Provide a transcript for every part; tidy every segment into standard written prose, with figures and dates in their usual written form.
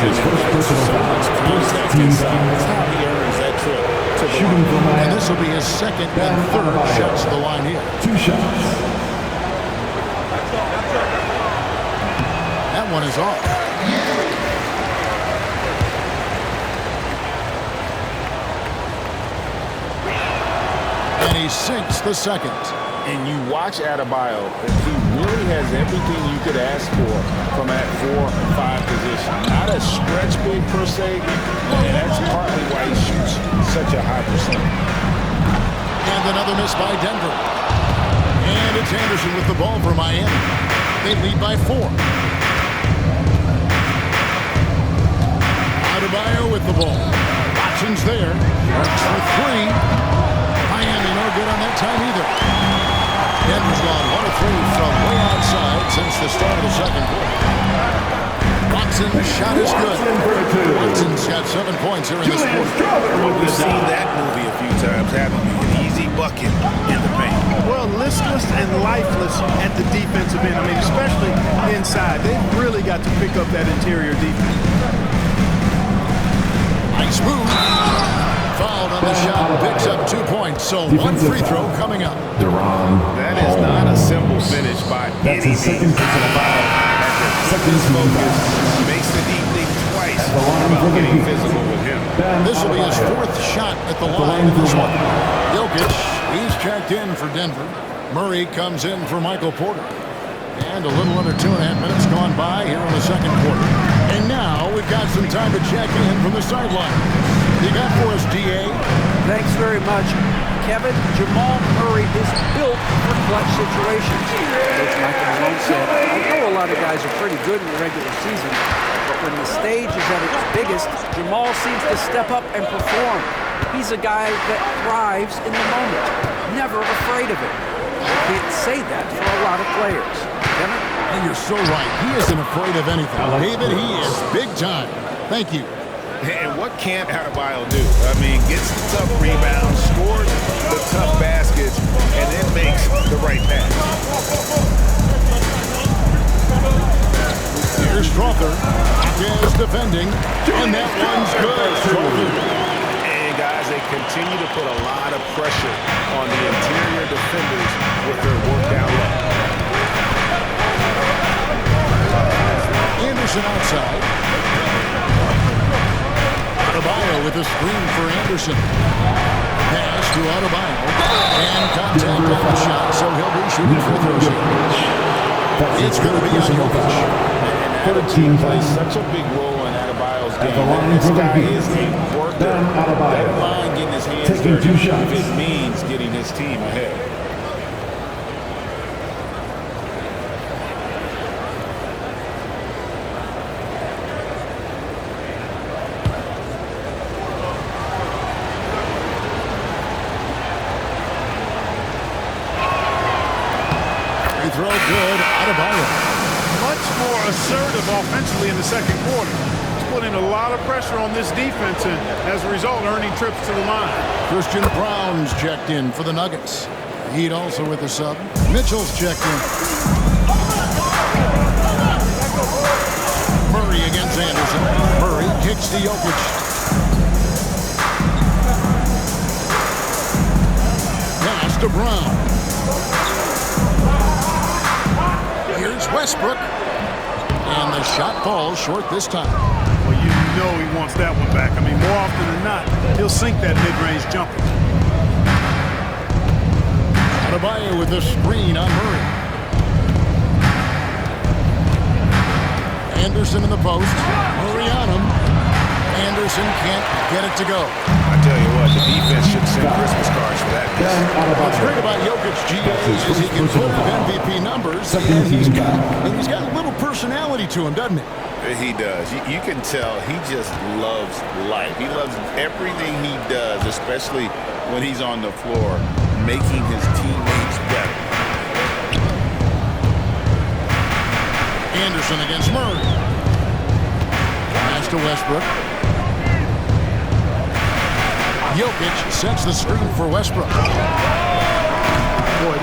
his first personal foul. First team foul. That's how he earns that trip to the Shooting from line. And this will be his second and third shots to the line here. 2 shots. That one is off. And he sinks the second. And you watch Adebayo, he really has everything you could ask for from that 4-5 position. Not a stretch big per se, and that's partly why he shoots such a high percentage. And another miss by Denver. And it's Anderson with the ball for Miami. They lead by 4. Adebayo with the ball. Watson's there. Works for 3. Miami no good on that time either. Denver's gone 1 of 3 from way outside since the start of the second quarter. Watson's shot is good. Watson's got 7 points here in this quarter. We've seen that movie a few times, haven't we? An easy bucket in the paint. Well, listless and lifeless at the defensive end. I mean, especially inside. They've really got to pick up that interior defense. Nice move. Fouled on the shot, picks up 2 points. So 1 free throw coming up. That is not a simple finish by any That's his second personal foul. Second team foul. Makes the deep lead twice about getting physical with him. This will be his 4th shot at the line in this one. Jokic, he's checked in for Denver. Murray comes in for Michael Porter. And a little under 2.5 minutes gone by here in the second quarter. And now we've got some time to check in from the sideline. You got for us, D.A.? Thanks very much. Kevin, Jamal Murray is built for clutch situations. As Michael Malone said, I know a lot of guys are pretty good in the regular season, but when the stage is at its biggest, Jamal seems to step up and perform. He's a guy that thrives in the moment, never afraid of it. I can't say that for a lot of players. Kevin? And you're so right. He isn't afraid of anything. David, he is big time. Thank you. And what can't Adebayo do? I mean, gets the tough rebounds, scores the tough baskets, and then makes the right pass. Here's Strother. Is defending, and that one's good. Strother. And guys, they continue to put a lot of pressure on the interior defenders with their work down low. Anderson outside. Adebayo with a screen for Anderson. Pass to Adebayo. And contact on the shot, so he'll be shooting free throws here. It's going to be on Jokic. And attitude plays such a big role in Adebayo's game. This guy is a worker. That line getting his hands dirty if it means getting his team ahead. Throw good, Adebayo. Much more assertive offensively in the second quarter. He's putting a lot of pressure on this defense and, as a result, earning trips to the line. Christian Brown's checked in for the Nuggets. Heat also with the sub. Mitchell's checked in. Murray against Anderson. Murray kicks to Jokic. Pass to Brown. Here's Westbrook. And the shot falls short this time. Well, you know he wants that one back. I mean, more often than not, he'll sink that mid-range jumper. Adebayo with the screen on Murray. Anderson in the post. Murray on him. Anderson can't get it to go. I tell you what, the defense should send Christmas cards for that. What's great about Jokic, G.A., is he can pull up MVP numbers, and he's got a little personality to him, doesn't he? He does. You can tell he just loves life. He loves everything he does, especially when he's on the floor, making his teammates better. Anderson against Murray. Pass to Westbrook. Jokic sets the screen for Westbrook. Boy,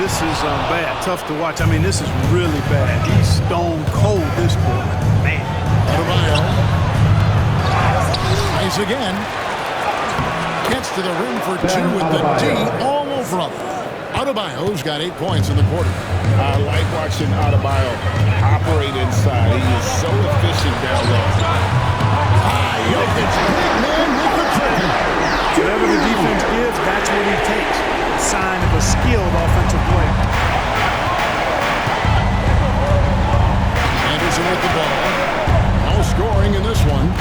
this is bad. Tough to watch. I mean, this is really bad. He's stone cold this quarter. Man. Adebayo. Tries again. Gets to the rim for two with the D all over him. Adebayo's got 8 points in the quarter. I like watching Adebayo operate inside. He is so efficient down low. Jokic, big man with the triple. Whatever the defense gives, that's what he takes. A sign of a skilled offensive player. Anderson with the ball. No scoring in this one.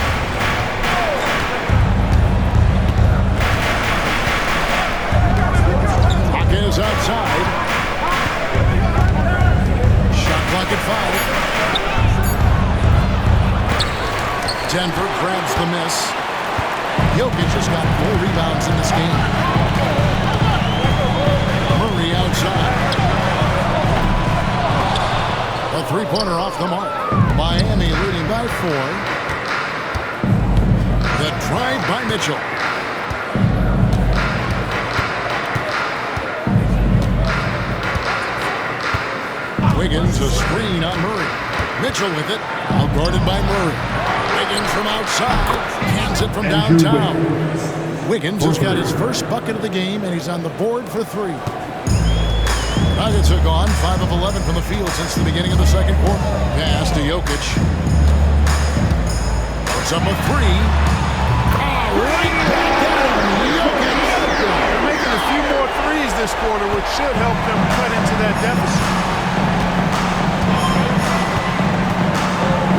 Hawkins outside. Shot clock at 5. Denver grabs the miss. Jokic has got 4 rebounds in this game. Murray outside. A three-pointer off the mark. Miami leading by 4. The drive by Mitchell. Wiggins a screen on Murray. Mitchell with it. Now guarded by Murray. Wiggins from outside. Hands it from downtown. Wiggins has got his first bucket of the game, and he's on the board for 3. Nuggets have gone 5 of 11 from the field since the beginning of the second quarter. Pass to Jokic. Puts up a 3. Right back at him. Jokic. They're making a few more threes this quarter, which should help them cut into that deficit.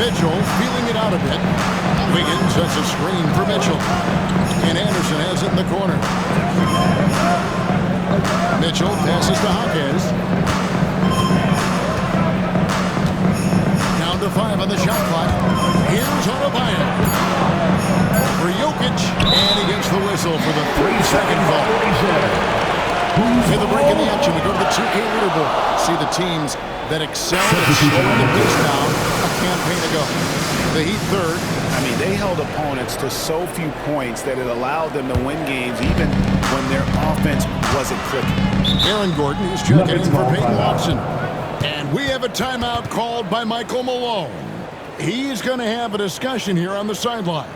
Mitchell feeling it out a bit. Wiggins sets a screen for Mitchell. And Anderson has it in the corner. Mitchell passes to Hawkins. Down to 5 on the shot clock. Here's Adebayo. For Jokic. And he gets the whistle for the 3-second foul. To the break in the action, we go to the 2K leaderboard. See the teams that excel at slowing the pace down a campaign ago. The Heat third. I mean, they held opponents to so few points that it allowed them to win games even when their offense wasn't clicking. Aaron Gordon is checking in for Peyton Watson. And we have a timeout called by Michael Malone. He's going to have a discussion here on the sideline.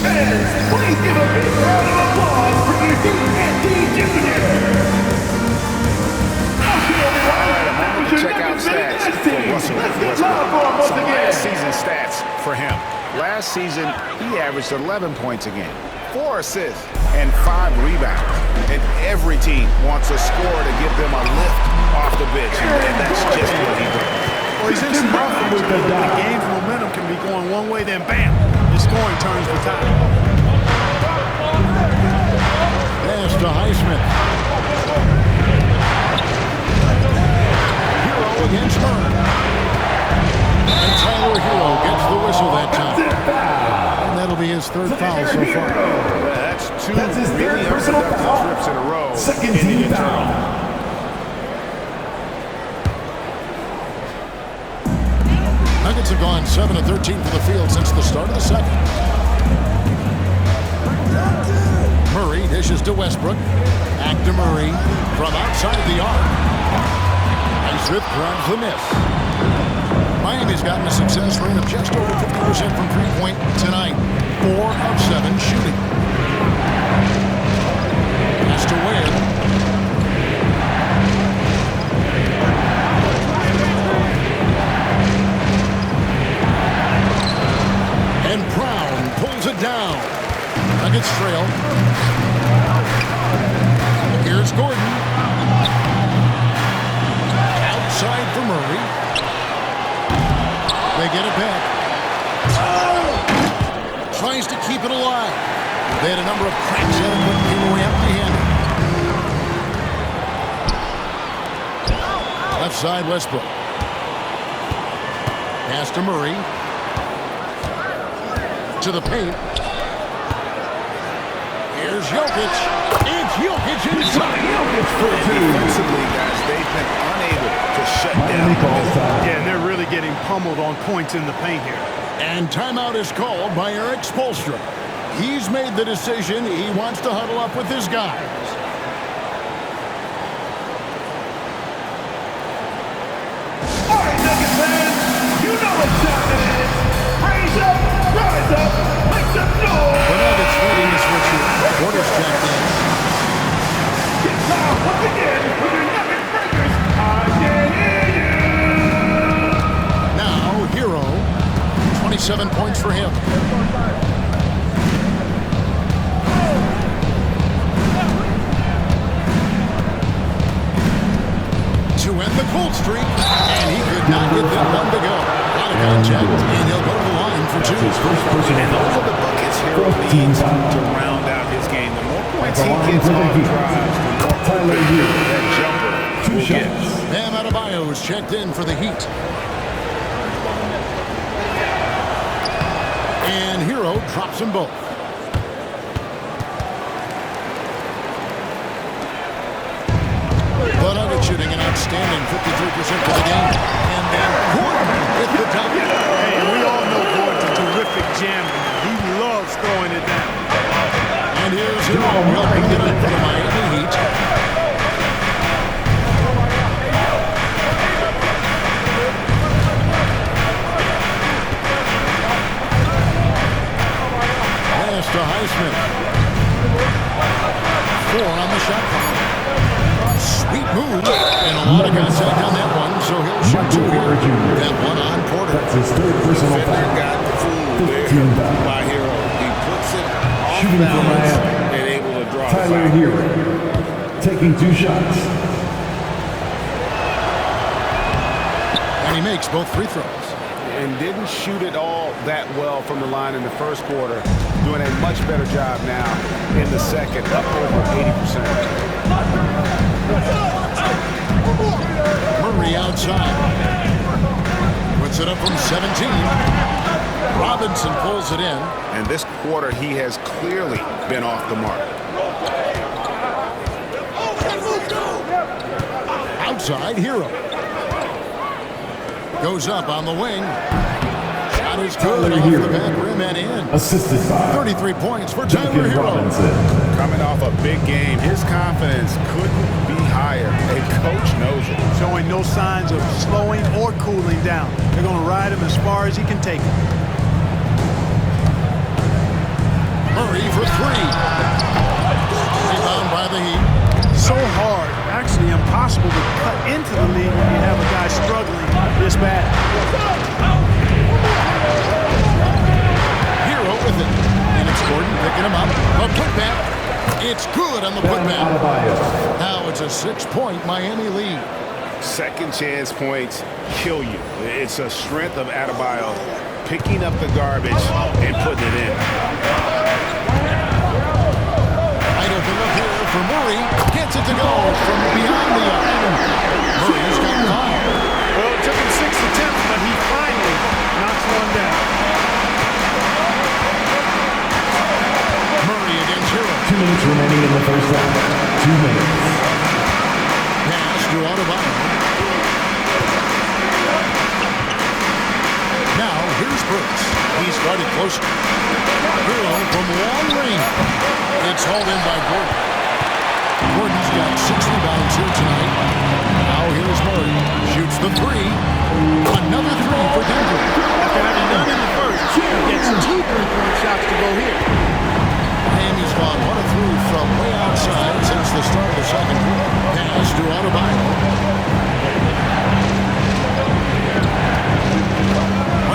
Please give a big round of applause for your D&D Junior. Check out stats for Russell Westbrook. Some last season stats for him. Last season, he averaged 11 points a game, 4 assists, and 5 rebounds. And every team wants a scorer to give them a lift off the bench, and that's just what he does. Well, he's in some offense. The game's momentum can be going one way, then bam, the scoring turns the tide. Pass to Highsmith. Herro against Murray. And Tyler Herro gets the whistle that time. And that'll be his 3rd foul so far. That's 2 really unproductive trips in a row. Second team foul. Nuggets have gone 7 of 13 from the field since the start of the second. Murray dishes to Westbrook. Back to Murray from outside the arc. Highsmith grabs the miss. Miami's gotten a success rate of just over 50% from three-point tonight. 4 of 7 shooting. Pass to Wade. And Brown pulls it down. Nuggets trail. Here's Gordon. Outside for Murray. They get it back. Tries to keep it alive. They had a number of cracks at it, but came away empty-handed. Left side, Westbrook. Pass to Murray. To the paint. Here's Jokic. It's Jokic inside. Jokic for 2. Defensively, guys, they've been unable to shut down. Yeah, and they're really getting pummeled on points in the paint here. And timeout is called by Eric Spoelstra. He's made the decision. He wants to huddle up with his guys. Raise up, rise up, make some noise. The Nuggets leading this virtue. Porter's checked in. Get loud once again with your Nugget Breakers. I can hear you. Now, Herro. 27 points for him. To end the cold streak, and he could not get that one to go. A lot of contact, and he'll go to the line for two. And those are the buckets Herro needs to round out his game. The more points he gets on drives, the more open that jumper will get. Bam Adebayo is checked in for the Heat. And Herro drops them both. The Nuggets shooting an outstanding 53% for the game. And then Gordon with the dunk. Hey, and we all know Gordon's a terrific jammer. He loves throwing it down. And here's Herro helping it up for the Miami Heat. Pass to Highsmith. 4 on the shot clock. Sweet move, and a lot of contact on that one, so he'll shoot 2 here. That one on Porter. That's his third personal Defender foul. got the fool there 15 foul. by Herro. He puts it off Shooting for balance Miami. and able to draw the Tyler foul. Herro taking 2 shots. And he makes both free throws. And didn't shoot it all that well from the line in the first quarter. Doing a much better job now in the second, up over 80%. Murray outside. Puts it up from 17. Robinson pulls it in. And this quarter, he has clearly been off the mark. Outside, Herro. Goes up on the wing. Shot is good off the back rim and in. Assisted by 33 points for Tyler Duncan Herro. Robinson. Coming off a big game, his confidence couldn't be higher. A coach knows it. Showing no signs of slowing or cooling down. They're going to ride him as far as he can take him. Murray for 3. Rebound by the Heat. So hard, actually impossible to cut into the league when you have a guy struggling this bad. Herro with it. And it's Gordon picking him up. A putback. It's good on the putback. Adebayo. Now it's a 6-point Miami lead. Second chance points kill you. It's a strength of Adebayo picking up the garbage and putting it in. Wide open look here for Murray. Gets it to go from behind the arc. Murray's got 5. Well, it took him 6 attempts, but he finally knocks one down. Murray against Herro. 2 minutes remaining in the first half. 2 minutes. Pass to Adebayo. Now here's Brooks. He's guarded closer. Herro from long range. It's hauled in by Gordon. Gordon's got 6 rebounds here tonight. Now here's Murray. Shoots the 3. Another 3 for Denver. After having done in the first, he gets 2 3-point shots to go here. Miami's gone 1 of 3 from way outside since the start of the second quarter. Pass to Adebayo.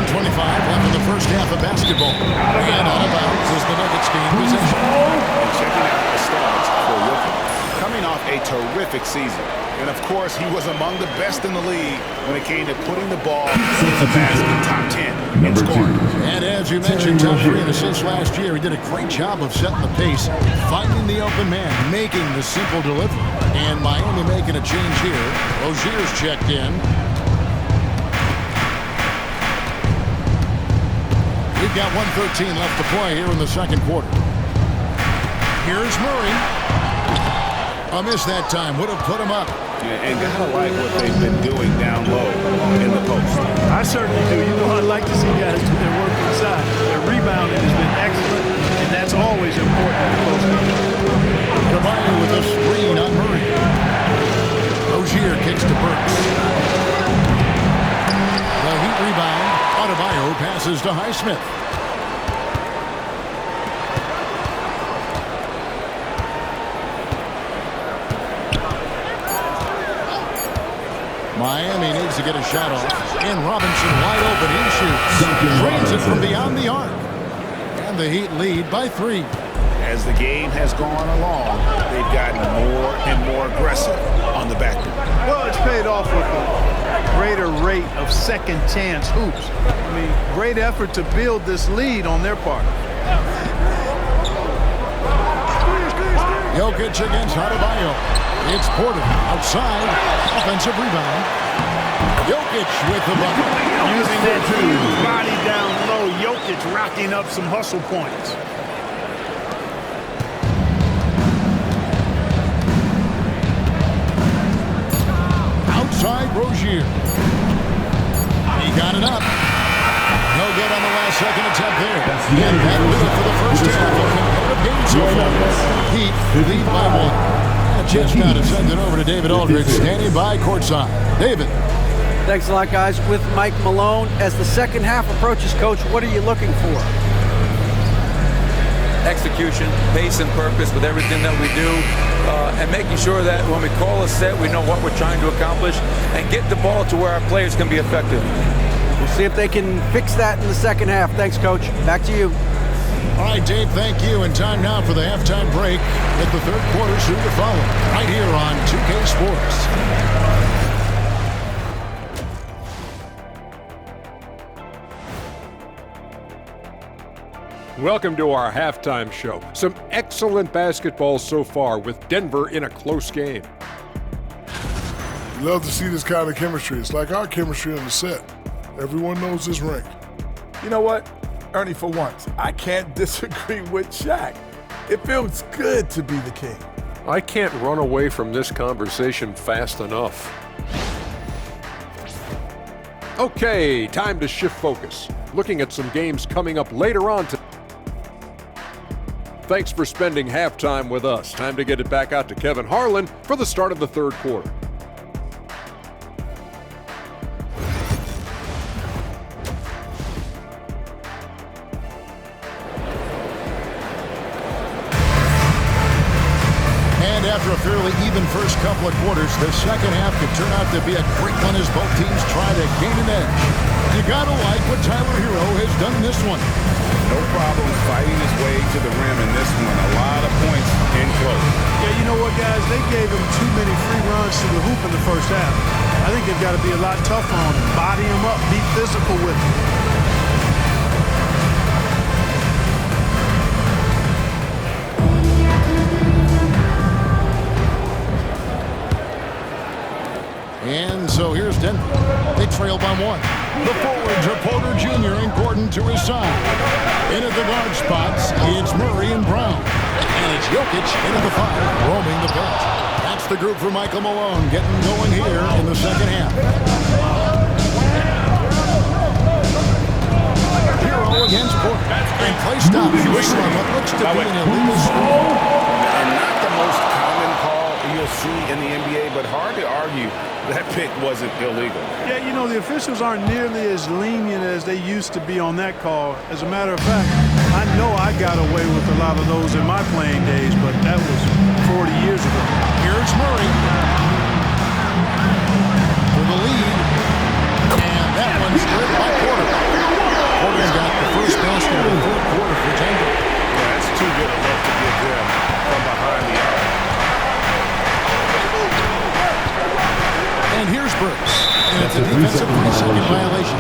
125 left in the first half of basketball. And out of bounds as the Nuggets gain possession. And checking out the stats for Rookie. Coming off a terrific season. And of course, he was among the best in the league when it came to putting the ball in the basket. Top 10 in scoring. And as you mentioned, top 3 in assists last year. He did a great job of setting the pace, finding the open man, making the simple delivery. And Miami making a change here. Rozier's checked in. We've got 1:13 left to play here in the second quarter. Here's Murray. A miss that time. Would have put him up. And gotta like what they've been doing down low in the post. I certainly do. You know, I'd like to see guys do their work inside. Their rebounding has been excellent, and that's always important in the post. Caballo with a screen on Murray. Rozier kicks to Burks. The Heat rebound. Adebayo passes to Highsmith. Miami needs to get a shot off. And Robinson wide open. He shoots. Drains it from beyond the arc. And the Heat lead by 3. As the game has gone along, they've gotten more and more aggressive on the back end. Well, it's paid off with a greater rate of second chance hoops. I mean, great effort to build this lead on their part. Jokic against Adebayo. It's Porter outside. Offensive rebound. Jokic with the bucket. Using that huge body down low, Jokic racking up some hustle points. Outside Rozier. He got it up. No good on the last second attempt there. And that'll do it for the first half of competitive game so far. Heat lead by 1. Just now to send it over to David Aldridge, standing by courtside. David. Thanks a lot, guys. With Mike Malone, as the second half approaches, Coach, what are you looking for? Execution, pace, and purpose with everything that we do, and making sure that when we call a set, we know what we're trying to accomplish, and get the ball to where our players can be effective. We'll see if they can fix that in the second half. Thanks, Coach. Back to you. All right, Dave, thank you. And time now for the halftime break. At the third quarter soon to follow, right here on 2K Sports. Welcome to our halftime show. Some excellent basketball so far with Denver in a close game. Love to see this kind of chemistry. It's like our chemistry on the set. Everyone knows this ring. You know what, Ernie, for once, I can't disagree with Shaq. It feels good to be the king. I can't run away from this conversation fast enough. Okay, time to shift focus. Looking at some games coming up later on today. Thanks for spending halftime with us. Time to get it back out to Kevin Harlan for the start of the third quarter. And after a fairly even first couple of quarters, the second half could turn out to be a great one as both teams try to gain an edge. You gotta like what Tyler Herro has done in this one. No problem fighting his way to the rim in this one. A lot of points in close. Yeah, you know what, guys? They gave him too many free runs to the hoop in the first half. I think they've got to be a lot tougher on him. Body him up, be physical with him. And so here's Denver. They trail by 1. The forwards are Porter Jr. and Gordon to his side. In at the guard spots, it's Murray and Brown. And it's Jokic into the 5, roaming the bench. That's the group for Michael Malone getting going here in the second half. Herro against Porter. And play stop. Whistle on what looks to be an illegal screen. And not the most common call you'll see in the NBA, but hard to argue that pick wasn't illegal. Yeah, you know, the officials aren't nearly as lenient as they used to be on that call. As a matter of fact, I know I got away with a lot of those in my playing days, but that was 40 years ago. Here's Murray for the lead, and that one's good by Porter. Porter's got the first basket of the third quarter for Denver. Yeah, that's too good a look to get them from behind the arc. And here's Burks. And it's a defensive 3-second violation.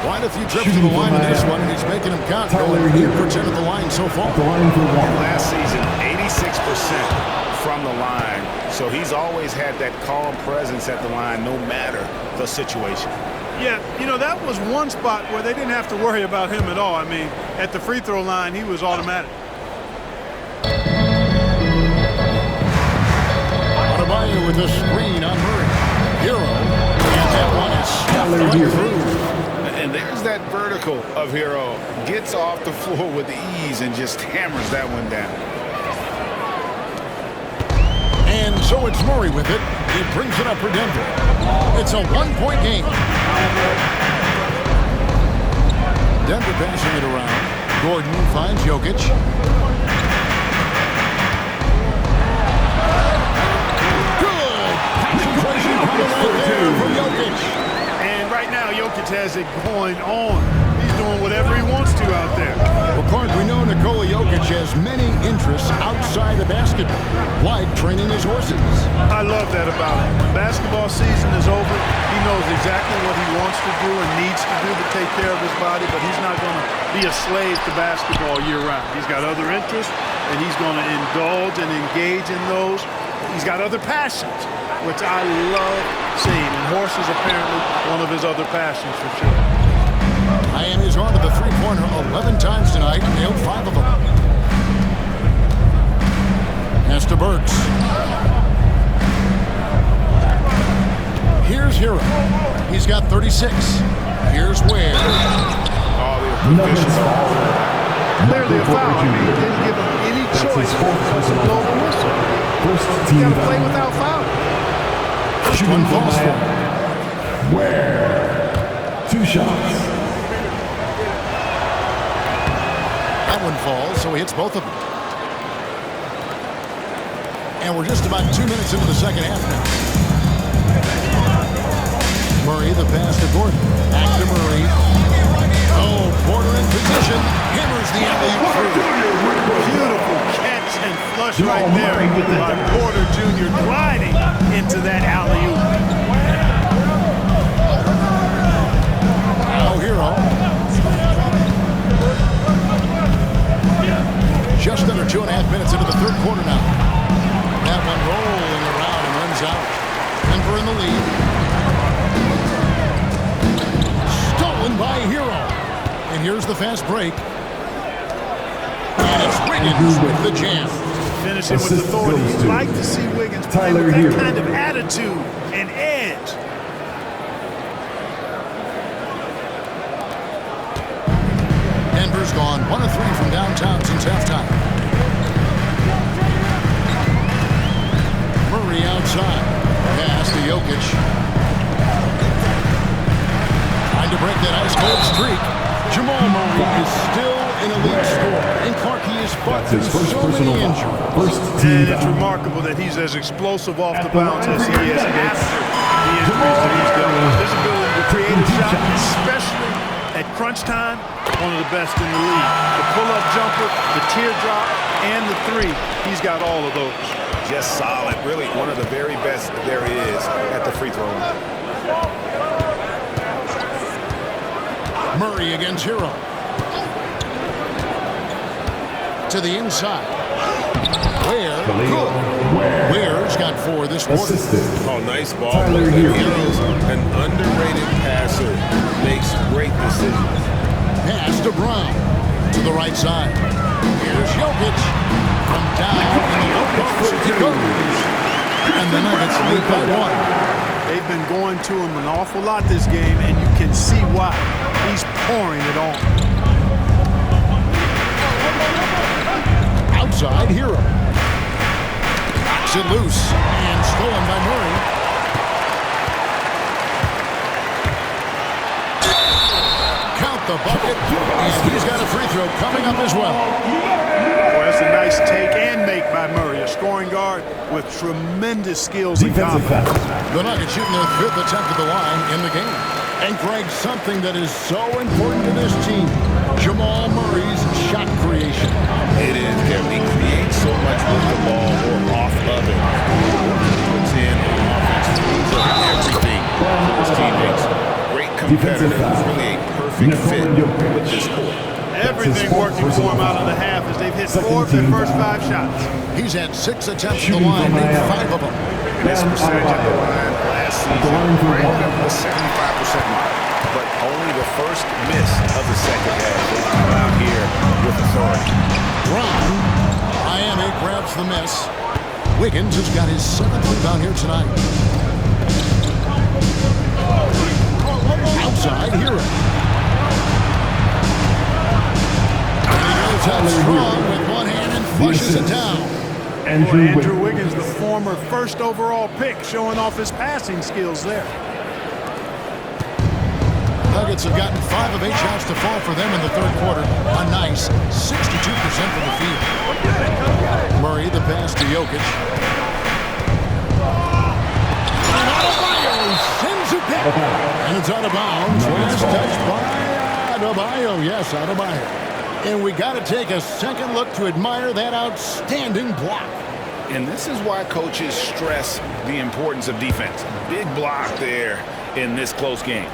Quite a few trips to the line in this one, and he's making them count. Going 8% of the line so far. Last season, 86% from the line. So he's always had that calm presence at the line, no matter the situation. Yeah, you know, that was one spot where they didn't have to worry about him at all. I mean, at the free throw line, he was automatic. Adebayo with the screen on Murray. Herro. And that one is stuffed through. And there's that vertical of Herro. Gets off the floor with ease and just hammers that one down. And So it's Murray with it. He brings it up for Denver. It's a one-point game. Denver passing it around. Gordon finds Jokic. Good concentration coming right there from Jokic. And right now, Jokic has it going on. He's doing whatever he wants to out there. Well, Clark, we know Nikola Jokic has many interests outside of basketball, like training his horses. I love that about him. When basketball season is over, he knows exactly what he wants to do and needs to do to take care of his body, but he's not going to be a slave to basketball year-round. He's got other interests, and he's going to indulge and engage in those. He's got other passions, which I love seeing, and horses apparently one of his other passions for sure. Miami's on to the three-pointer 11 times tonight, nailed 5 of them. Pass to Burks. Here's Herro. He's got 36. Here's Ware. Clearly a foul. I mean, he didn't give him any choice but to blow the whistle. You got to play without fouling. Shooting falls for him. Ware. 2 shots. That one falls, so he hits both of them. And we're just about 2 minutes into the second half now. Murray, the pass to Gordon. Back to Murray. Oh, Porter in position. Hammers the alley-oop through. Beautiful catch and flush right there by Porter Jr. gliding into that alley-oop. Now Herro. Just under 2.5 minutes into the third quarter now. That one rolling around and runs out. Denver in the lead. Stolen by Herro. And here's the fast break. And it's Wiggins with the jam. Finishing with authority. You'd like to see Wiggins play with that kind of attitude and edge. Denver's gone 1 of 3 from downtown since halftime. Murray outside. Pass to Jokic. Trying to break that ice-cold streak. Jamal Murray is still an elite scorer. And Clark, he is fought through so many injuries. And it's remarkable that he's as explosive off the bounce as he is after the injuries that he's done. His ability to create a shot, especially at crunch time, one of the best in the league. The pull-up jumper, the teardrop, and the three, he's got all of those. Just solid, really one of the very best there is at the free throw line. Murray against Herro. To the inside. Ware, good. Ware's got 4 this quarter. Oh, nice ball. Herro's an underrated passer. Makes great decisions. Pass to Brown. To the right side. Here's Jokic. From down in the low post, he goes. And the Nuggets lead by 1. They've been going to him an awful lot this game, and you can see why. He's pouring it on. Outside, Herro. Knocks it loose. And stolen by Murray. Count the bucket. And he's got a free throw coming up as well. Well, that's a nice take and make by Murray, a scoring guard with tremendous skills and confidence. The Nuggets shooting their 5th attempt at the line in the game. And Greg, something that is so important to this team, Jamal Murray's shot creation. It is, Kevin. He creates so much with the ball or off of it. He puts in on offense, throws up everything for his teammates. Great competitor. Really a perfect fit with this court. Everything working for him out of the half as they've hit 4 of their first 5 shots. He's had 6 attempts at the line, made 5 of them. This percentage at the line last season ranked up the 75% mark, but only the first miss of the second half. They come out here with authority. Brown, Miami grabs the miss. Wiggins has got his 7th rebound here tonight. Outside, Herro. And he goes out strong with one hand and flushes it down. Andrew Wiggins, the former former first overall pick, showing off his passing skills there. Nuggets have gotten 5 of 8 shots to fall for them in the third quarter. A nice 62% from the field. Murray, the pass to Jokic. And Adebayo sends it back. And it's out of bounds. Last touch by Adebayo. Yes, Adebayo. And we got to take a second look to admire that outstanding block. And this is why coaches stress the importance of defense. Big block there in this close game.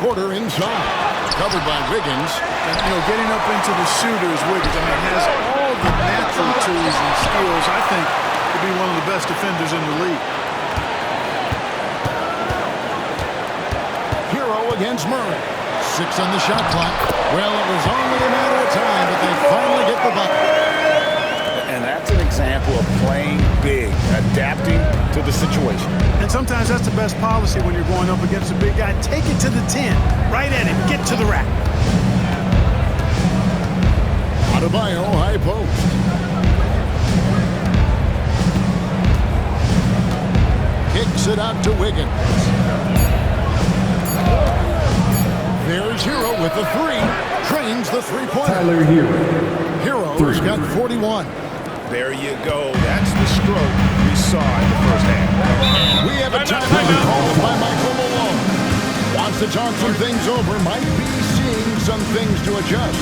Porter inside, covered by Wiggins. And, getting up into the shooters, Wiggins, has all the natural tools and skills, I think, to be one of the best defenders in the league. Herro against Murray. 6 on the shot clock. Well, it was only a matter of time, but they finally get the bucket. And that's an example of playing big, adapting to the situation. And sometimes that's the best policy when you're going up against a big guy. Take it to the 10. Right at him. Get to the rack. Adebayo, high post. Kicks it out to Wiggins. There's Herro with the 3. Trains the three-pointer. Tyler Herro. Herro's got 41. There you go. That's the stroke we saw in the first half. We have a timeout called by Michael Malone. Wants to talk some things over. Might be seeing some things to adjust.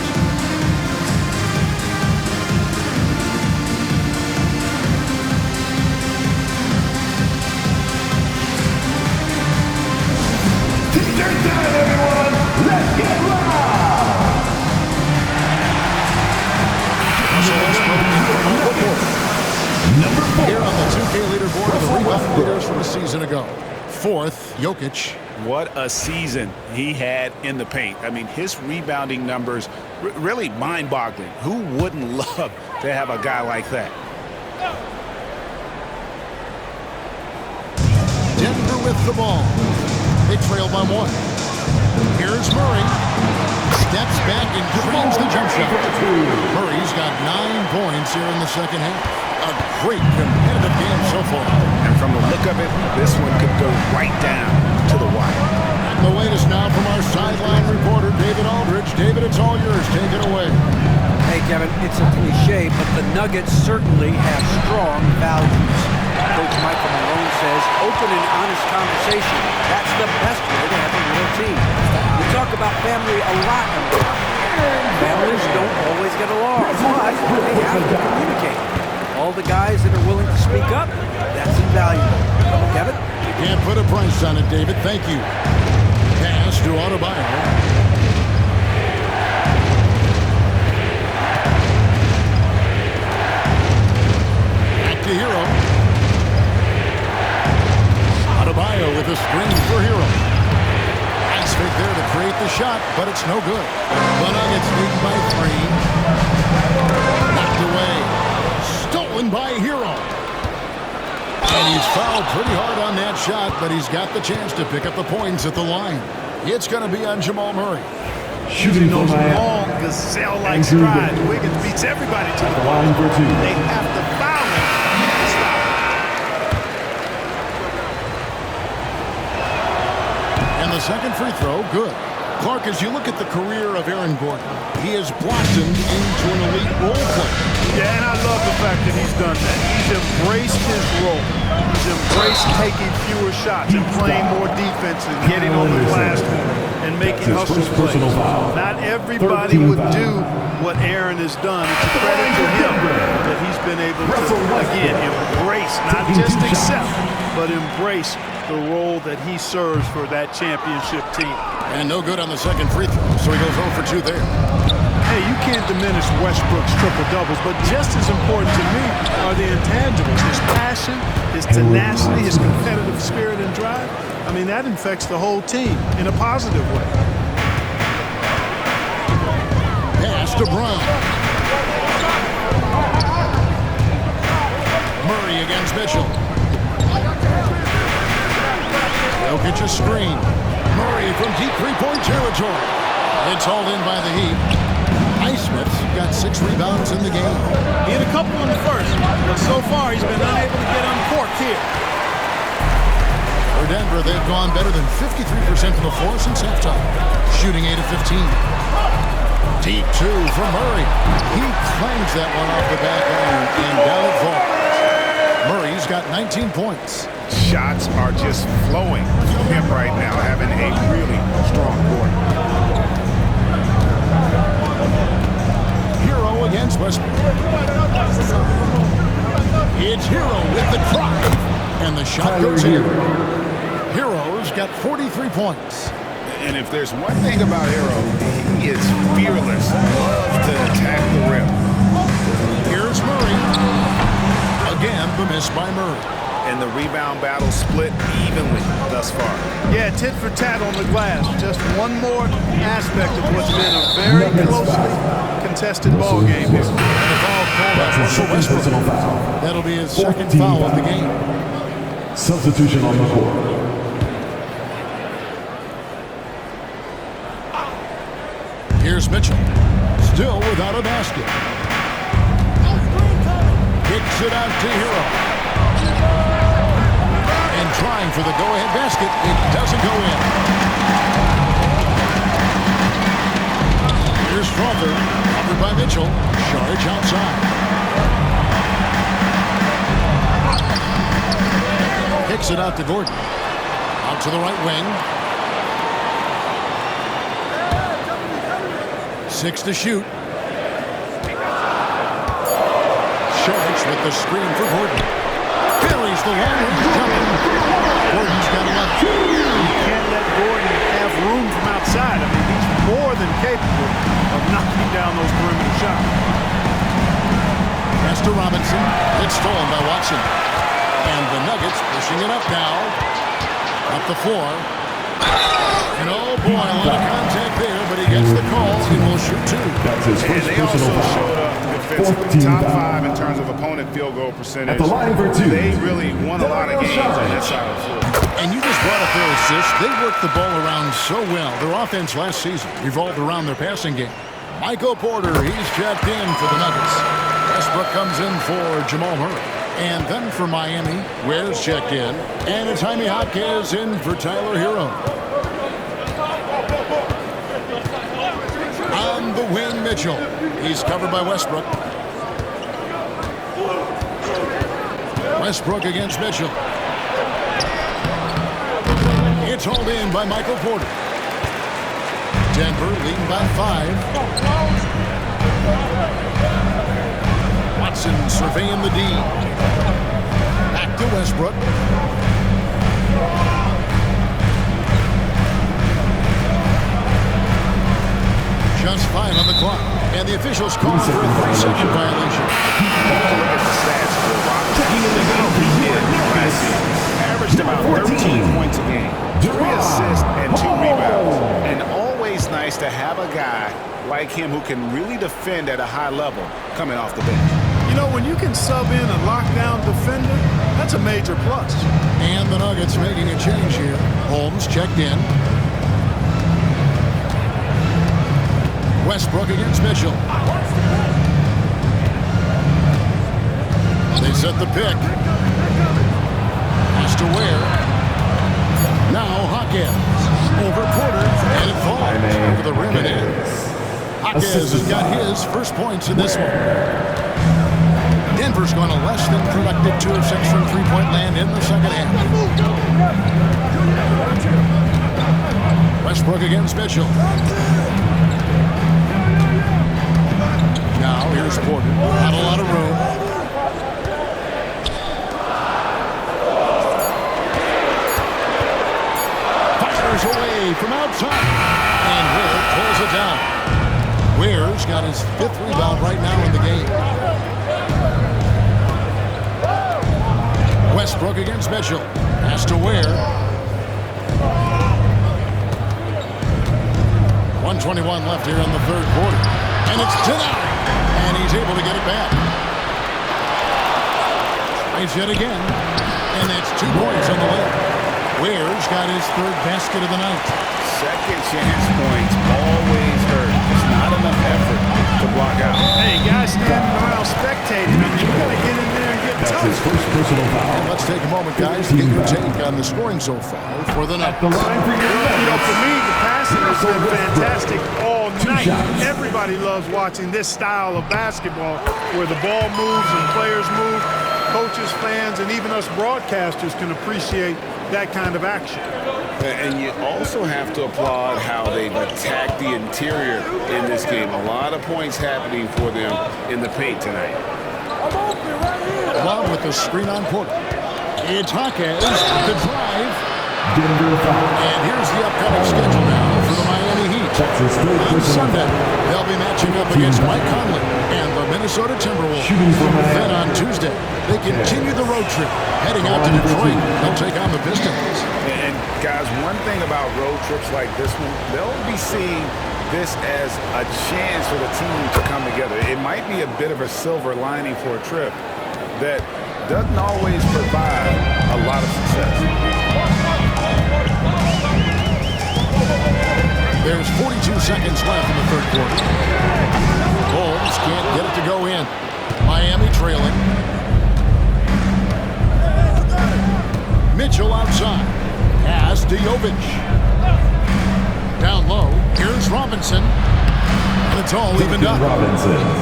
T-shirt time, everyone. Let's get loud. Number 4. Here on the 2K leaderboard are the rebound leaders from a season ago. 4th, Jokic. What a season he had in the paint. I mean, his rebounding numbers, really mind-boggling. Who wouldn't love to have a guy like that? Denver with the ball. They trail by 1. Here's Murray. Steps back and drains the jump shot. Murray's got 9 points here in the second half. A great competitive game so far. And from the look of it, this one could go right down to the wire. And the latest now from our sideline reporter, David Aldridge. David, it's all yours. Take it away. Hey, Kevin, it's a cliche, but the Nuggets certainly have strong values. Coach Michael Malone says open and honest conversation. That's the best way to have a real team. We talk about family a lot. Families don't always get along, but they have to communicate. All the guys that are willing to speak up, that's invaluable. Kevin? You can't put a price on it, David. Thank you. Pass to Adebayo. Back to Herro. Adebayo with a screen for Herro. Nice fake there to create the shot, but it's no good. The Nuggets lead by 3. Knocked away. Stolen by Herro. And he's fouled pretty hard on that shot, but he's got the chance to pick up the points at the line. It's going to be on Jamal Murray. Shooting those long, gazelle-like strides. Wiggins beats everybody to the line for 2. They have to foul him to stop. And the second free throw, good. Clark, as you look at the career of Aaron Gordon, he has blossomed into an elite role player. Yeah, and I love the fact that he's done that. He's embraced his role. He's embraced taking fewer shots and playing more defense and getting on the glass and making hustle plays. Not everybody would do what Aaron has done. It's a credit to him that he's been able to, again, embrace, not just accept, but embrace the role that he serves for that championship team. And no good on the second free throw, so he goes 0 for 2 there. Hey, you can't diminish Westbrook's triple-doubles, but just as important to me are the intangibles. His passion, his tenacity, his competitive spirit and drive. I mean, that infects the whole team in a positive way. Pass to Brown. Murray against Mitchell. Jokic a screen. Murray from deep three-point territory. It's hauled in by the Heat. got 6 rebounds in the game. He had a couple in the first, but so far he's been unable to get uncorked here. For Denver, they've gone better than 53% from the floor since halftime, shooting 8 of 15. Deep 2 from Murray. He claims that one off the back iron, and down it falls. Murray's got 19 points. Shots are just flowing from him right now, having a really strong quarter. Herro against Westbrook. It's Herro with the drive, and the shot goes in. Herro's got 43 points. And if there's one thing about Herro, he is fearless. Loves to attack the rim. Here's Murray. Again, the miss by Murray. And the rebound battle split evenly thus far. Yeah, tit for tat on the glass. Just one more aspect of what's been a very closely contested ball game here. And the foul called out for Westbrook. That'll be his second foul of the game. Substitution on the court. Here's Mitchell. Still without a basket. Kicks it out to Herro. And trying for the go-ahead basket. It doesn't go in. Here's Crawford. Covered by Mitchell. Charge outside. Kicks it out to Gordon. Out to the right wing. 6 to shoot. Sharks with the screen for Gordon. Carries the long-range jumper. Gordon's got 11. You can't let Gordon have room from outside. I mean, he's more than capable of knocking down those perimeter shots. Pass to Robinson. It's stolen by Watson. And the Nuggets pushing it up now. Up the floor. And oh boy, a lot of contact there, but he gets the call and will shoot 2. That's his And first they also personal foul. showed up defensively. Top 5 in terms of opponent field goal percentage. At the line for 2. They really won a lot of games on that side of the floor. And you just brought up their assists. They worked the ball around so well. Their offense last season revolved around their passing game. Michael Porter, he's checked in for the Nuggets. Westbrook comes in for Jamal Murray. And then for Miami, Ware's checked in. And it's Jaime Jaquez in for Tyler Herro. On the wing, Mitchell. He's covered by Westbrook. Westbrook against Mitchell. It's hauled in by Michael Porter. Denver leading by 5. Watson surveying the D. Back to Westbrook. Just 5 on the clock. And the officials call for a 3-second violation. Look at the stats for Robinson. He did last season. Averaged about 13 points a game. 3 assists and 2 rebounds. And always nice to have a guy like him who can really defend at a high level coming off the bench. You know, when you can sub in a lockdown defender, that's a major plus. And the Nuggets making a change here. Holmes checked in. Westbrook against Mitchell. They set the pick. Pass to Ware. Now Jaquez. Over Porter. And it falls over the rim and in. Jaquez has got his first points in this one. Denver's going to less than productive 2 of 6 from three-point land in the second half. Westbrook against Mitchell. Now here's Porter. Not a lot of room. Fires away from outside. And Ware pulls it down. Ware's got his 5th rebound right now in the game. Westbrook against Mitchell. Pass to Ware. 1:21 left here in the 3rd quarter. And it's denied. And he's able to get it back. Tries yet again. And that's 2 points on the way. Ware's got his 3rd basket of the night. Second chance points always hurt. It's not enough effort to block out. his first personal foul. And let's take a moment, guys, to get your take on the scoring so far for the Nuggets. For me, the passing has been fantastic all night. Everybody loves watching this style of basketball where the ball moves and players move. Coaches, fans, and even us broadcasters can appreciate that kind of action. And you also have to applaud how they've attacked the interior in this game. A lot of points happening for them in the paint tonight. Along with the screen on Porter. It's Hawkins, the drive. And here's the upcoming schedule now for the Miami Heat. On Sunday, they'll be matching up against Mike Conley and the Minnesota Timberwolves. Then on Tuesday, they continue the road trip, heading out to Detroit. They'll take on the Pistons. And guys, one thing about road trips like this one, they'll be seeing this as a chance for the team to come together. It might be a bit of a silver lining for a trip that doesn't always provide a lot of success. There's 42 seconds left in the third quarter. Holmes can't get it to go in. Miami trailing. Mitchell outside. Pass to Jovic. Down low. Here's Robinson. And it's all evened up.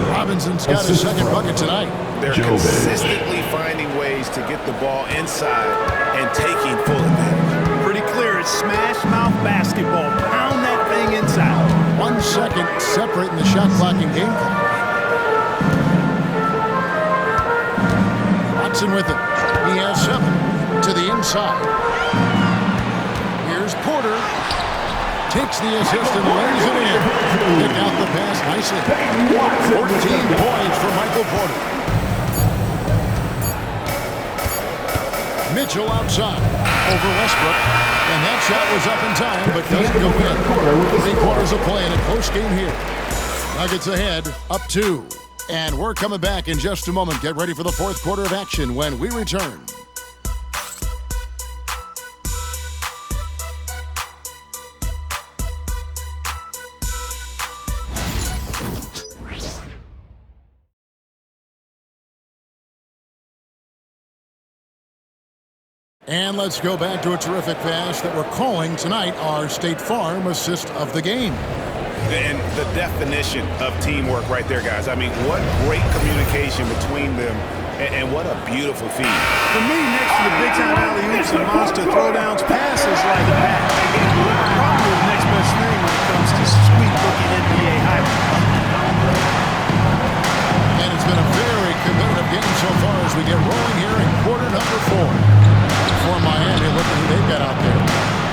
Robinson's got his second bucket tonight. They're consistently finding ways to get the ball inside and taking full advantage. Pretty clear, it's smash mouth basketball. Pound that thing inside. 1 second separating the shot clock and game clock. Watson with it. He has 7 to the inside. Here's Porter. Takes the assist and lays it in. Pick out the pass nicely. 14 points for Michael Porter. Mitchell outside over Westbrook. And that shot was up in time, but doesn't go in. 3 quarters of play in a close game here. Nuggets ahead, up 2. And we're coming back in just a moment. Get ready for the fourth quarter of action when we return. And let's go back to a terrific pass that we're calling tonight our State Farm assist of the game. And the definition of teamwork right there, guys. I mean, what great communication between them, and what a beautiful feed. For me, next to the big-time alley-oops and monster throwdowns, passes like that. Probably the next best thing when it comes to sweet-looking NBA highlights. And it's been a very competitive game so far as we get rolling here in quarter number 4. For Miami, look at who they've got out there.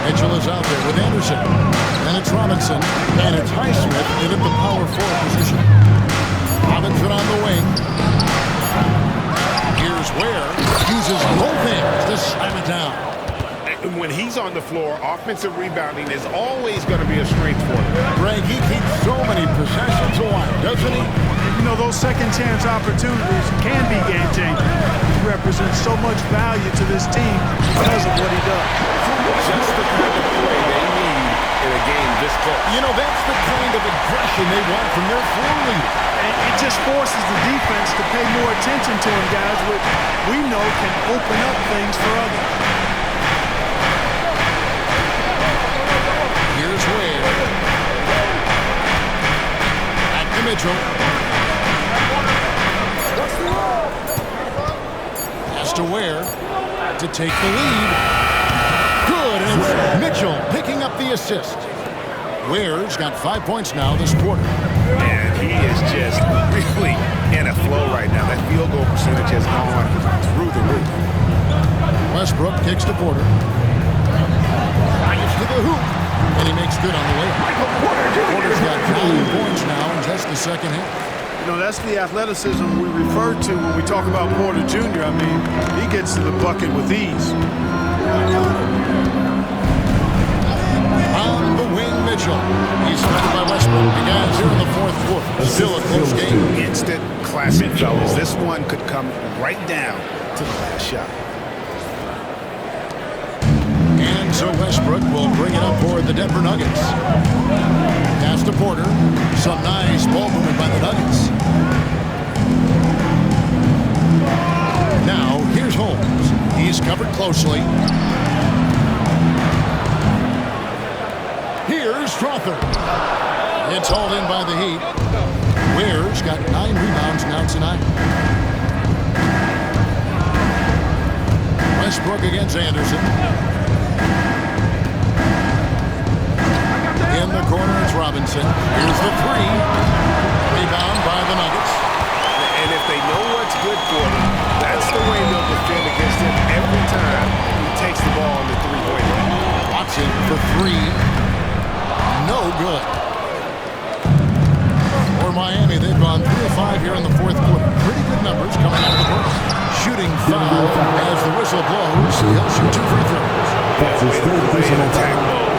Mitchell is out there with Anderson. And it's Robinson. And it's Highsmith in at the power forward position. Robinson on the wing. Here's Ware. Uses both hands to slam it down. And when he's on the floor, offensive rebounding is always going to be a strength for him. Greg, he keeps so many possessions alive, doesn't he? You know, those second-chance opportunities can be game-changing. He represents so much value to this team because of what he does. Just the kind of play they need in a game this close. You know, that's the kind of aggression they want from their floor leader. And it just forces the defense to pay more attention to him, guys, which we know can open up things for others. Here's Ware. Back to Mitchell. Pass to Ware to take the lead. Good, and it's Mitchell picking up the assist. Ware's got 5 points now this quarter. And he is just really in a flow right now. That field goal percentage has gone through the roof. Westbrook kicks to Porter. Drives to the hoop. And he makes good on the way. Porter's got 9 points now in just the second half. You know, that's the athleticism we refer to when we talk about Porter Jr. I mean, he gets to the bucket with ease. On the wing, Mitchell. He's started by Westbrook. The guys here in the fourth quarter. Still a close game. Instant classic, fellas. This one could come right down to the last shot. And so Westbrook will bring it up for the Denver Nuggets. Pass to Porter. Some nice ball movement by the Nuggets. Now closely. Here's Strother. It's hauled in by the Heat. Ware's got 9 rebounds now tonight. Westbrook against Anderson. In the corner, it's Robinson. Here's the 3. Rebound by the Nuggets. And if they know what's good for them, that's the way they'll defend against him every time he takes the ball on the three-point line. Watson for 3. No good. For Miami, they've gone 3 of 5 here in the fourth quarter. Pretty good numbers coming out of the break. Shooting foul as the whistle blows. He'll shoot 2 free throws. That's his third personal foul.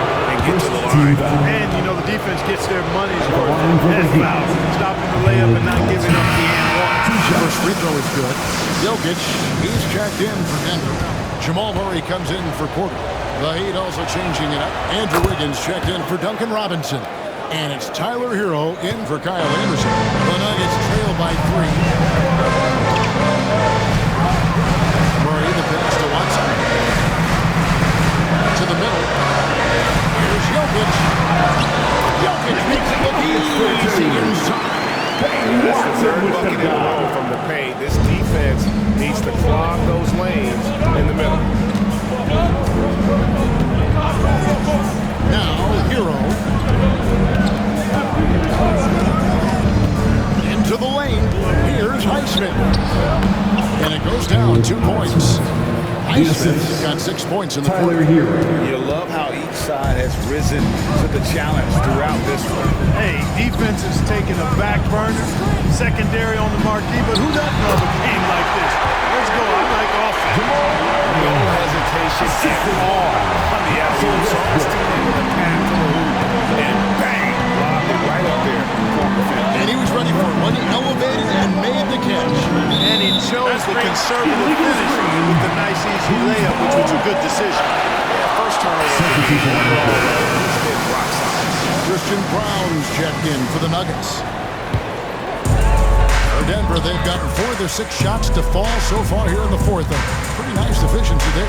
Get to the line. And, you know, the defense gets their money's worth. That's foul. Stopping the layup and not giving up the and one. First free throw is good. Jokic, he's checked in for Denver. Jamal Murray comes in for Porter. The Heat also changing it up. Andrew Wiggins checked in for Duncan Robinson. And it's Tyler Herro in for Kyle Anderson. The Nuggets trail by 3. Murray, the pass to Watson. To the middle. Here's Jokic. Jokic makes it look easy inside. That's the third bucket in a row from the paint. This defense needs to clog those lanes in the middle. Now, Herro. Into the lane. Here's Highsmith. And it goes down 2 points. Highsmith got 6 points in the quarter. You love how each side has risen to the challenge throughout this one. Hey, defense is taking a back burner, secondary on the marquee, but who doesn't love a game like this? Let's go. I like offense. No hesitation at all on the outside. So this team able to pass to the hoop and bang, lob it right up there. And he was ready for it when he elevated and made the catch. And he chose the conservative finish with the nice, easy layup, which was a good decision. First turnover. Christian Brown's checked in for the Nuggets. For Denver, they've gotten 4 of their 6 shots to fall so far here in the fourth. A pretty nice efficiency there.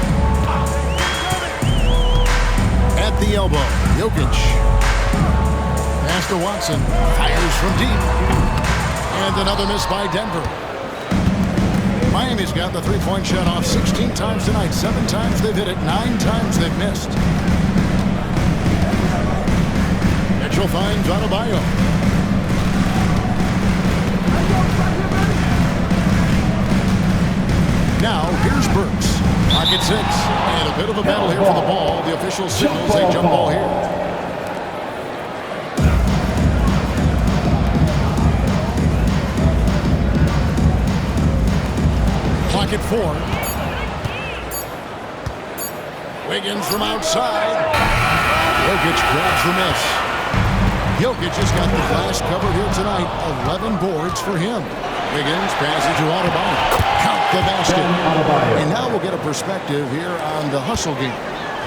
At the elbow, Jokic. Pass to Watson. Fires from deep. And another miss by Denver. Miami's got the 3-point shot off 16 times tonight. 7 times they've hit it. 9 times they've missed. Mitchell finds Adebayo. Now, here's Burks. Pocket 6. And a bit of a battle here for the ball. The official signals a jump ball here. Clock at 4. Wiggins from outside. Jokic grabs the miss. Jokic has got the glass covered here tonight. 11 boards for him. Wiggins passes to Adebayo. Count the basket. And now we'll get a perspective here on the hustle game.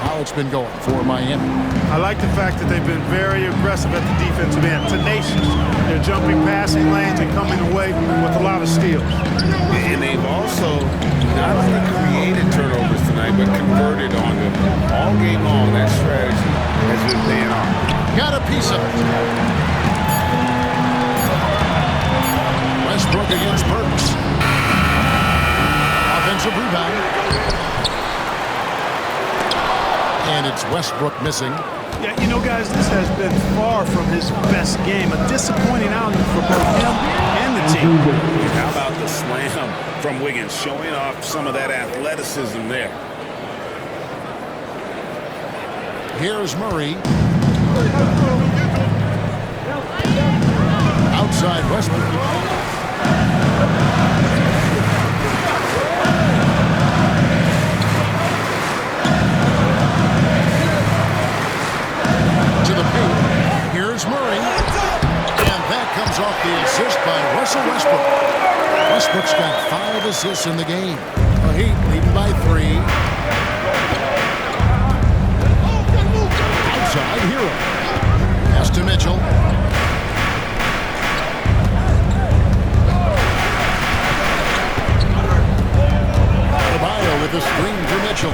How it's been going for Miami. I like the fact that they've been very aggressive at the defensive end. Tenacious. They're jumping passing lanes and coming away with a lot of steals. And they've also not only created turnovers tonight, but converted on them. All game long, that strategy has been paying off. Got a piece of it. Westbrook against Burks. Offensive rebound. And it's Westbrook missing. Yeah, you know, guys, this has been far from his best game. A disappointing outing for both him and the team. How about the slam from Wiggins, showing off some of that athleticism there. Here's Murray. Outside Westbrook. To the paint. Here's Murray. And that comes off the assist by Russell Westbrook. Westbrook's got 5 assists in the game. The Heat leading by 3. Outside Herro. Pass to Mitchell. Adebayo with the screen for Mitchell.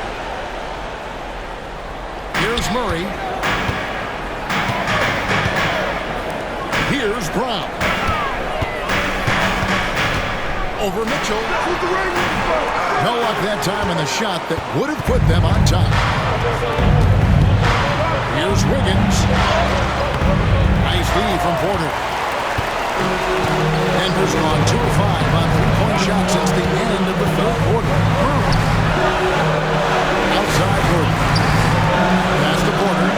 Here's Murray. Here's Brown. Over Mitchell. No luck that time in the shot that would have put them on top. Here's Wiggins. Nice lead from Porter. Denver's gone 2 of 5 on three-point shots since the end of the third quarter. Outside Gordon. Pass to Porter.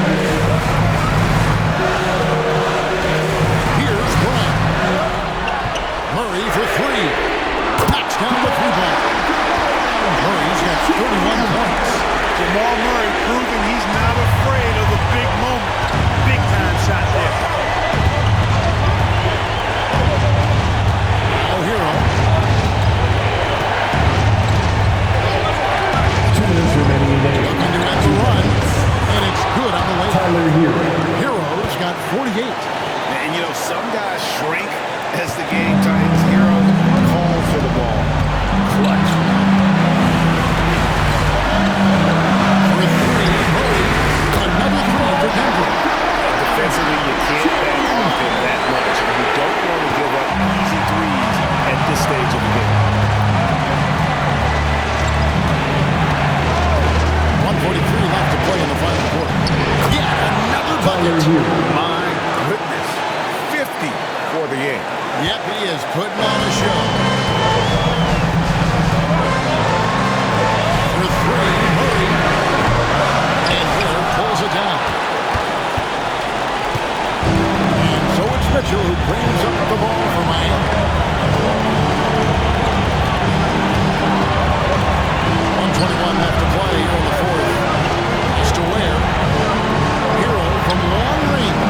Here's Brown. Murray for three. Knocks down the three-ball. Murray's got 31 points. Jamal Murray proving he's not afraid of the big moment. Big time shot there. Now Herro. 2 minutes remaining in the game. Looking to end the run. And it's good on the way. Tyler Herro. Herro's got 48. And, you know, some guys shrink as the game tightens. Herro calls for the ball. Clutch. For three, Murray. Another three for Denver. Defensively, you can't back off him that much. And you don't want to give up easy threes at this stage of the game. 1:43 left to play in the final quarter. Yeah, another bucket. My goodness. 50 for the game. Yep, he is putting on a show. For three, Murray. And Miller pulls it down. And so it's Mitchell who brings up the ball for Miami. 1:21 left to play here in the fourth. It's to Ware. Herro from long range.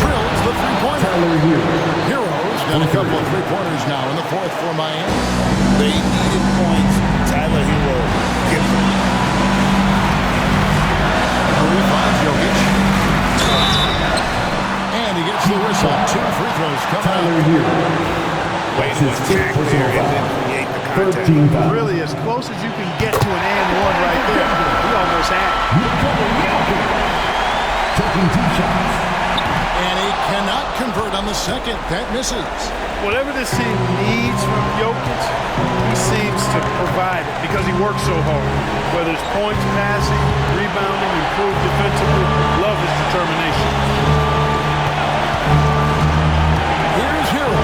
Drills the three-pointer. Tyler Herro. Herro's got a couple of three-pointers now in the fourth for Miami. They needed points. Tyler Herro gives them. Murray finds Jokic. And he gets the whistle. 2 free throws coming Tyler up. Herro. Way That's to his attack 5th there personal and then foul. create the contact. 13 foul. Really as close as you can get to an and one right there. He almost had it. Nikola Jokic. Taking 2 shots. And he cannot convert on the second. That misses. Whatever this team needs from Jokic, he seems to provide it because he works so hard. Whether it's points, passing, rebounding, improved defensively, love his determination. Here's Herro.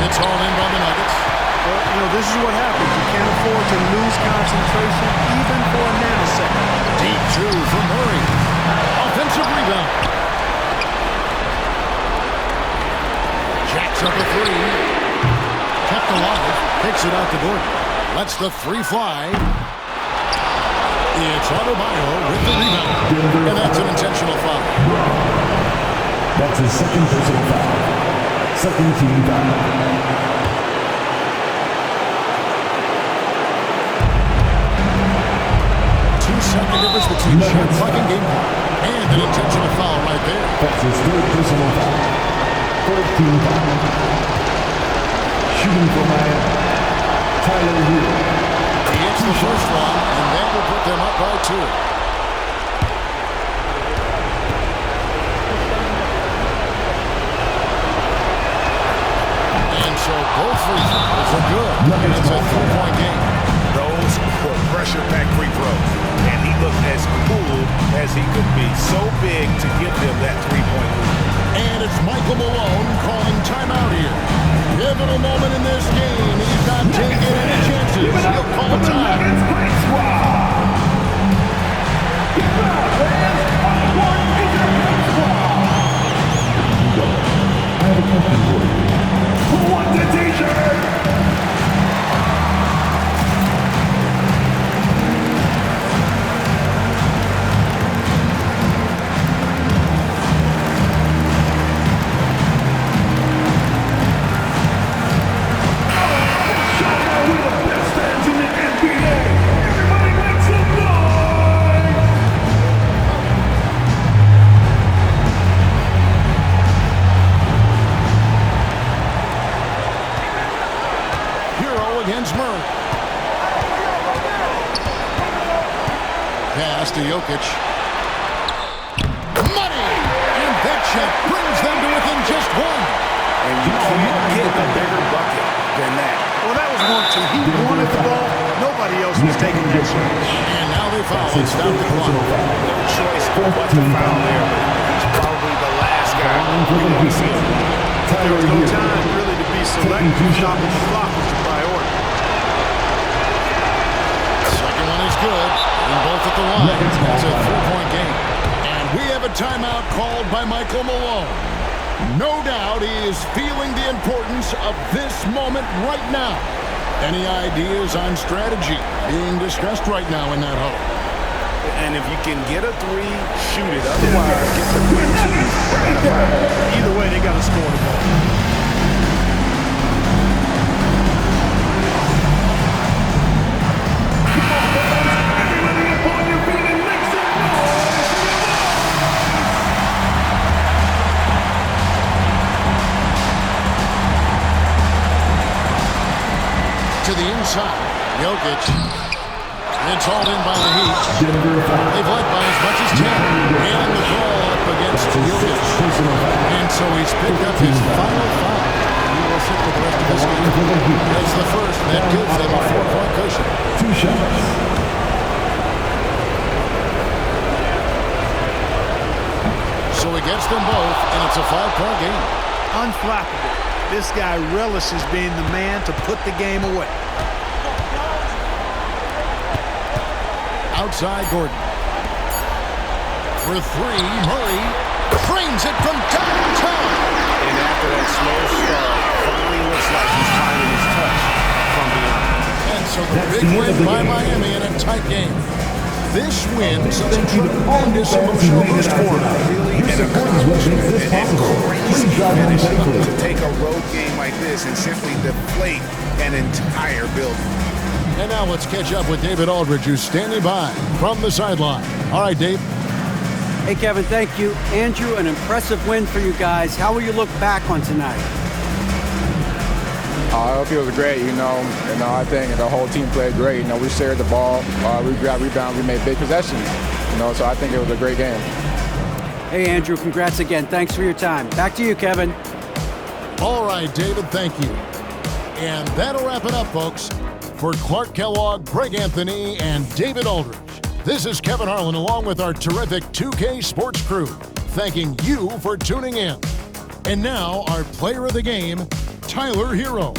It's all in by the Nuggets. Well, you know, this is what happens. You can't afford to lose concentration even for a nanosecond. Deep 2 for Murray. Offensive rebound. Jacks up a three. Kept alive. Kicks it out to Gordon. Lets the three fly. It's Adebayo with the rebound. And that's an intentional foul. That's his 2nd personal foul. 2nd team foul. Two-second difference between shot clock and game clock. And an intentional foul right there. That's his 3rd personal foul. 4th team foul. Shooting for Miami. Tyler Herro. He hits the first one, and that will put them up by 2. And so both free throws are good. And it's a 3-point game. Those were pressure-packed free throws. And he looked as cool as he could be. So big to give them that 3-point lead. And it's Michael Malone calling timeout here. Pivotal moment in this game. He's not taking any chances. He'll call time. Great squad. Give it up, fans. On the court is your great squad. I have a question for you. Who wants a t-shirt? Pass to Jokic. attempt brings them to within just one. And you can't get a bigger bucket than that. Well, that was 1-2. He wanted the ball. Nobody else was taking that shot. And now they foul and stop the clock. No choice but to foul there. He's probably the last guy you want to see. There was no time really to be selective. Stopping the clock was the priority. Second one is good. And both at the line. It's a 3-point game. And we have a timeout called by Michael Malone. No doubt he is feeling the importance of this moment right now. Any ideas on strategy being discussed right now in that huddle? And if you can get a three, shoot it. Otherwise, get the 3-2. Either way, they got to score the ball. To the inside, Jokic. It's hauled in by the Heat. They've led by as much as 10. And the call up against Jokic. And so he's picked up his final foul. He will sit for the rest of this game. That's the first. That gives them a 4-point cushion. 2 shots. So he gets them both, and it's a 5-point game. Unflappable. This guy relishes being the man to put the game away. Outside Gordon. For 3, Murray frames it from downtown. And after that slow start, finally looks like he's finding his touch from beyond. And so the big win by Miami in a tight game. This win sets a tremendous emotional boost for him. Really an accomplishment and crazy finish to take a road game like this and simply deflate an entire building. And now let's catch up with David Aldridge, who's standing by from the sideline. All right, Dave. Hey, Kevin, thank you. Andrew, an impressive win for you guys. How will you look back on tonight? It feels great, I think the whole team played great. We shared the ball, we got rebounds, we made big possessions, so I think it was a great game. Hey, Andrew, congrats again. Thanks for your time. Back to you, Kevin. All right, David, thank you. And that'll wrap it up, folks. For Clark Kellogg, Greg Anthony, and David Aldridge, this is Kevin Harlan along with our terrific 2K Sports crew, thanking you for tuning in. And now, our player of the game, Tyler Herro.